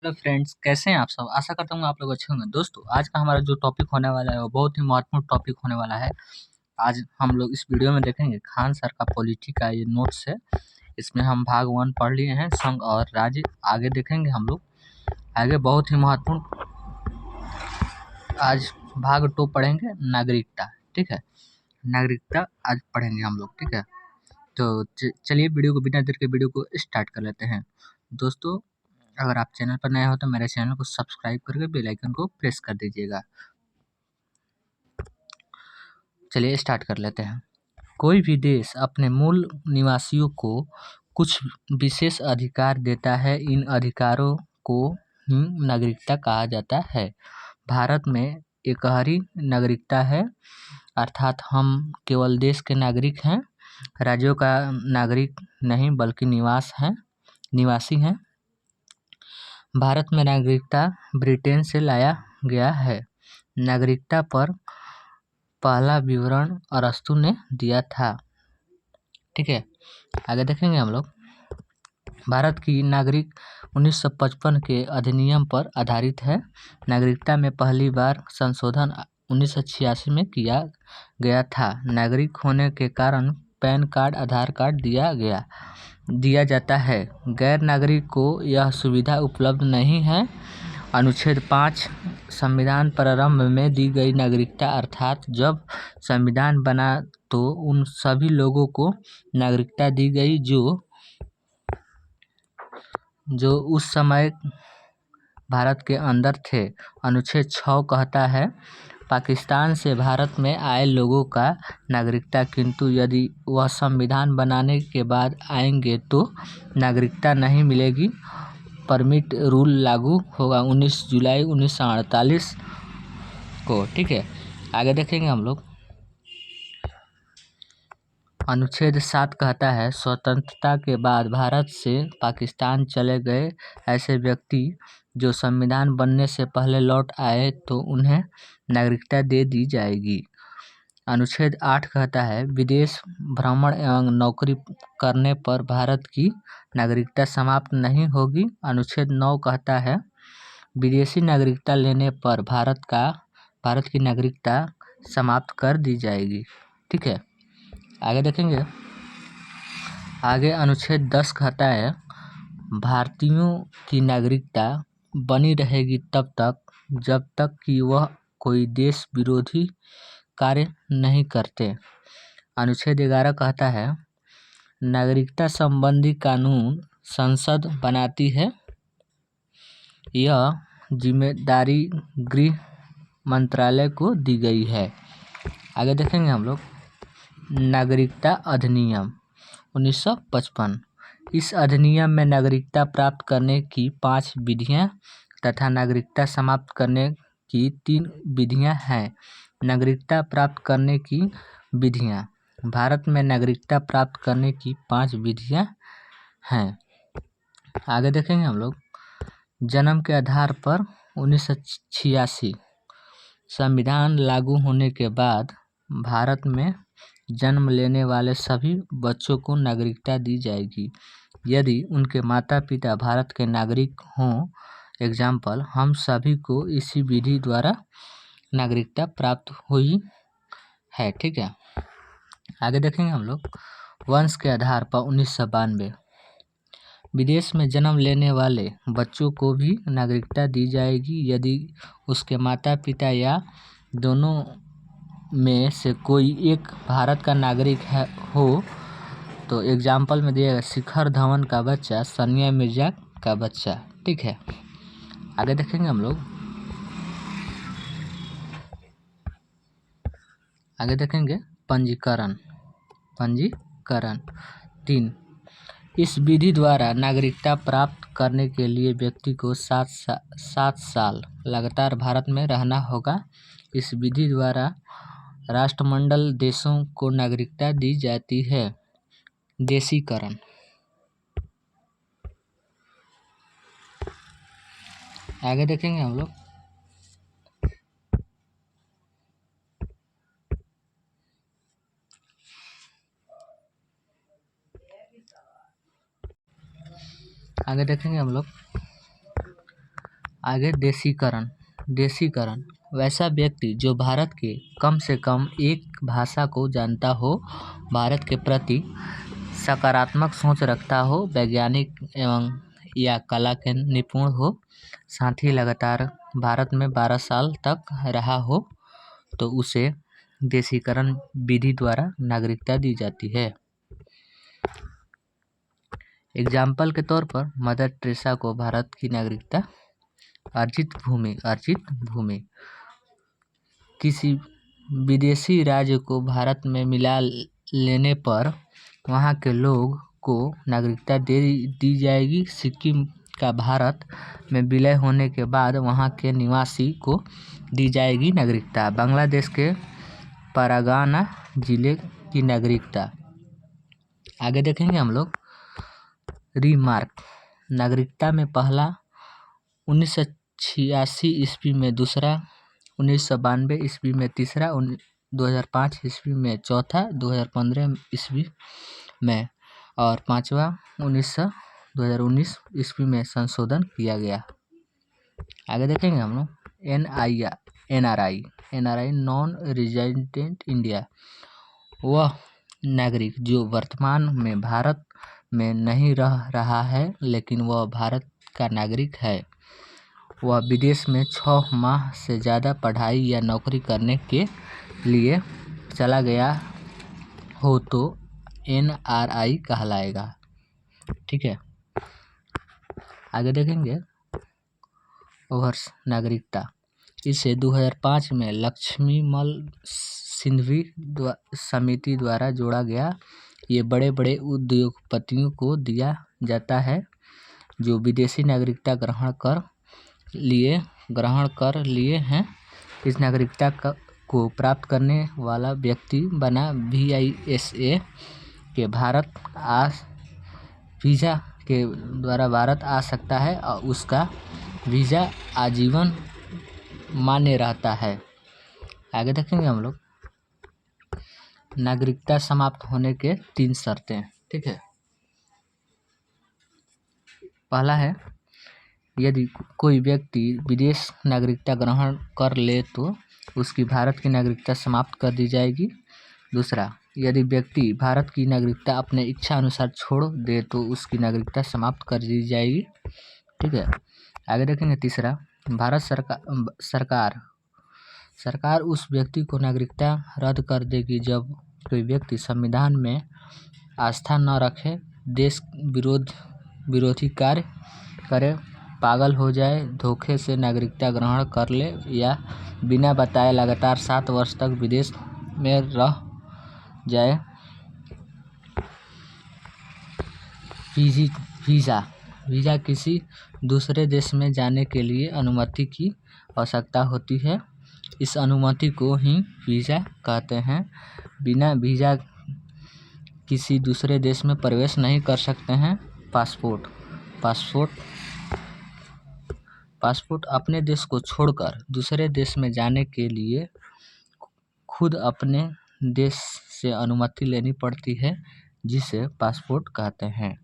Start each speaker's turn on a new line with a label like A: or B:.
A: Hello friends, कैसे हैं आप सब। आशा करता हूँ आप लोग अच्छे होंगे। दोस्तों, आज का हमारा जो टॉपिक होने वाला है वो बहुत ही महत्वपूर्ण टॉपिक होने वाला है। आज हम लोग इस वीडियो में देखेंगे खान सर का पॉलिटी का ये नोट्स है। इसमें हम भाग 1 पढ़ लिए हैं, संघ और राज्य। आगे देखेंगे हम लोग आगे बहुत ही महत्वपूर्ण। आज भाग 2 पढ़ेंगे नागरिकता। ठीक है, नागरिकता आज पढ़ेंगे हम लोग। ठीक है, तो चलिए वीडियो को बिना देर के वीडियो को स्टार्ट कर लेते हैं। दोस्तों, अगर आप चैनल पर नए हो तो मेरे चैनल को सब्सक्राइब करके बेल आइकन को प्रेस कर दीजिएगा। चलिए स्टार्ट कर लेते हैं। कोई भी देश अपने मूल निवासियों को कुछ विशेष अधिकार देता है। इन अधिकारों को ही नागरिकता कहा जाता है। भारत में एकहरी नागरिकता है, अर्थात हम केवल देश के नागरिक हैं, राज्यों का नागरिक नहीं बल्कि निवासी हैं। भारत में नागरिकता ब्रिटेन से लाया गया है। नागरिकता पर पहला विवरण अरस्तु ने दिया था। ठीक है, आगे देखेंगे हम लोग। भारत की नागरिक 1955 के अधिनियम पर आधारित है। नागरिकता में पहली बार संशोधन 1986 में किया गया था। नागरिक होने के कारण पैन कार्ड, आधार कार्ड दिया जाता है। गैर नागरिक को यह सुविधा उपलब्ध नहीं है। अनुच्छेद 5 संविधान प्रारंभ में दी गई नागरिकता, अर्थात जब संविधान बना तो उन सभी लोगों को नागरिकता दी गई जो उस समय भारत के अंदर थे। अनुच्छेद 6 कहता है पाकिस्तान से भारत में आए लोगों का नागरिकता, किंतु यदि वह संविधान बनाने के बाद आएंगे तो नागरिकता नहीं मिलेगी। परमिट रूल लागू होगा 19 जुलाई 1948 को। ठीक है, आगे देखेंगे हम लोग। अनुच्छेद 7 कहता है स्वतंत्रता के बाद भारत से पाकिस्तान चले गए ऐसे व्यक्ति जो संविधान बनने से पहले लौट आए तो उन्हें नागरिकता दे दी जाएगी। अनुच्छेद 8 कहता है विदेश भ्रमण एवं नौकरी करने पर भारत की नागरिकता समाप्त नहीं होगी। अनुच्छेद 9 कहता है विदेशी नागरिकता लेने पर भारत की नागरिकता समाप्त कर दी जाएगी। ठीक है, आगे देखेंगे। आगे अनुच्छेद 10 कहता है भारतीयों की नागरिकता बनी रहेगी तब तक जब तक कि वह कोई देश विरोधी कार्य नहीं करते। अनुच्छेद 11 कहता है नागरिकता संबंधी कानून संसद बनाती है। यह जिम्मेदारी गृह मंत्रालय को दी गई है। आगे देखेंगे हम लोग। नागरिकता अधिनियम 1955। इस अधिनियम में नागरिकता प्राप्त करने की 5 विधियां तथा नागरिकता समाप्त करने की 3 विधियां हैं। नागरिकता प्राप्त करने की विधियां। भारत में नागरिकता प्राप्त करने की 5 विधियां हैं। आगे देखेंगे हम लोग। जन्म के आधार पर 1986 संविधान लागू होने के बाद भारत में जन्म लेने वाले सभी बच्चों को नागरिकता दी जाएगी यदि उनके माता पिता भारत के नागरिक हों। एग्जाम्पल, हम सभी को इसी विधि द्वारा नागरिकता प्राप्त हुई है। ठीक है, आगे देखेंगे हम लोग। वंश के आधार पर 1992 विदेश में जन्म लेने वाले बच्चों को भी नागरिकता दी जाएगी यदि उसके माता पिता या दोनों में से कोई एक भारत का नागरिक हो। तो एग्जाम्पल में दिया शिखर धवन का बच्चा, सानिया मिर्जा का बच्चा। ठीक है, आगे देखेंगे हम लोग। आगे देखेंगे पंजीकरण 3। इस विधि द्वारा नागरिकता प्राप्त करने के लिए व्यक्ति को 7 साल लगातार भारत में रहना होगा। इस विधि द्वारा राष्ट्रमंडल देशों को नागरिकता दी जाती है। देशीकरण। आगे देखेंगे हम लोग। आगे देशीकरण वैसा व्यक्ति जो भारत के कम से कम एक भाषा को जानता हो, भारत के प्रति सकारात्मक सोच रखता हो, वैज्ञानिक एवं या कला के निपुण हो, साथ ही लगातार भारत में 12 साल तक रहा हो, तो उसे देशीकरण विधि द्वारा नागरिकता दी जाती है। एग्जाम्पल के तौर पर मदर टेरेसा को भारत की नागरिकता अर्जित भूमि। किसी विदेशी राज्य को भारत में मिला लेने पर वहाँ के लोग को नागरिकता दी जाएगी। सिक्किम का भारत में विलय होने के बाद वहाँ के निवासी को दी जाएगी नागरिकता। बांग्लादेश के पारागाना जिले की नागरिकता। आगे देखेंगे हम लोग रीमार्क। नागरिकता में पहला 1986 ईस्वी में दूसरा, 1992 ईस्वी में तीसरा, 2005 ईस्वी में चौथा, 2015 ईस्वी में और पांचवा 2019 ईस्वी में संशोधन किया गया। आगे देखेंगे हम लोग एनआरआई नॉन रेजिडेंट इंडिया। वह नागरिक जो वर्तमान में भारत में नहीं रह रहा है लेकिन वह भारत का नागरिक है, वह विदेश में 6 माह से ज़्यादा पढ़ाई या नौकरी करने के लिए चला गया हो तो एनआरआई कहलाएगा। ठीक है, आगे देखेंगे ओवर्स नागरिकता। इसे 2005 में लक्ष्मीमल सिंघवी समिति द्वारा जोड़ा गया। ये बड़े बड़े उद्योगपतियों को दिया जाता है जो विदेशी नागरिकता ग्रहण कर लिए हैं। इस नागरिकता को प्राप्त करने वाला व्यक्ति बना वीआईएसए के वीज़ा के द्वारा भारत आ सकता है और उसका वीज़ा आजीवन मान्य रहता है। आगे देखेंगे हम लोग नागरिकता समाप्त होने के 3 शर्तें। ठीक है, पहला है यदि कोई व्यक्ति विदेश नागरिकता ग्रहण कर ले तो उसकी भारत की नागरिकता समाप्त कर दी जाएगी। दूसरा, यदि व्यक्ति भारत की नागरिकता अपने इच्छा अनुसार छोड़ दे तो उसकी नागरिकता समाप्त कर दी जाएगी। ठीक है, आगे देखेंगे तीसरा, भारत सरकार उस व्यक्ति को नागरिकता रद्द कर देगी जब कोई व्यक्ति संविधान में आस्था न रखे, देश विरोधी कार्य करे, पागल हो जाए, धोखे से नागरिकता ग्रहण कर ले या बिना बताए लगातार 7 वर्ष तक विदेश में रह जाए। वीज़ा किसी दूसरे देश में जाने के लिए अनुमति की आवश्यकता होती है। इस अनुमति को ही वीज़ा कहते हैं। बिना वीज़ा किसी दूसरे देश में प्रवेश नहीं कर सकते हैं। पासपोर्ट अपने देश को छोड़कर दूसरे देश में जाने के लिए खुद अपने देश से अनुमति लेनी पड़ती है, जिसे पासपोर्ट कहते हैं।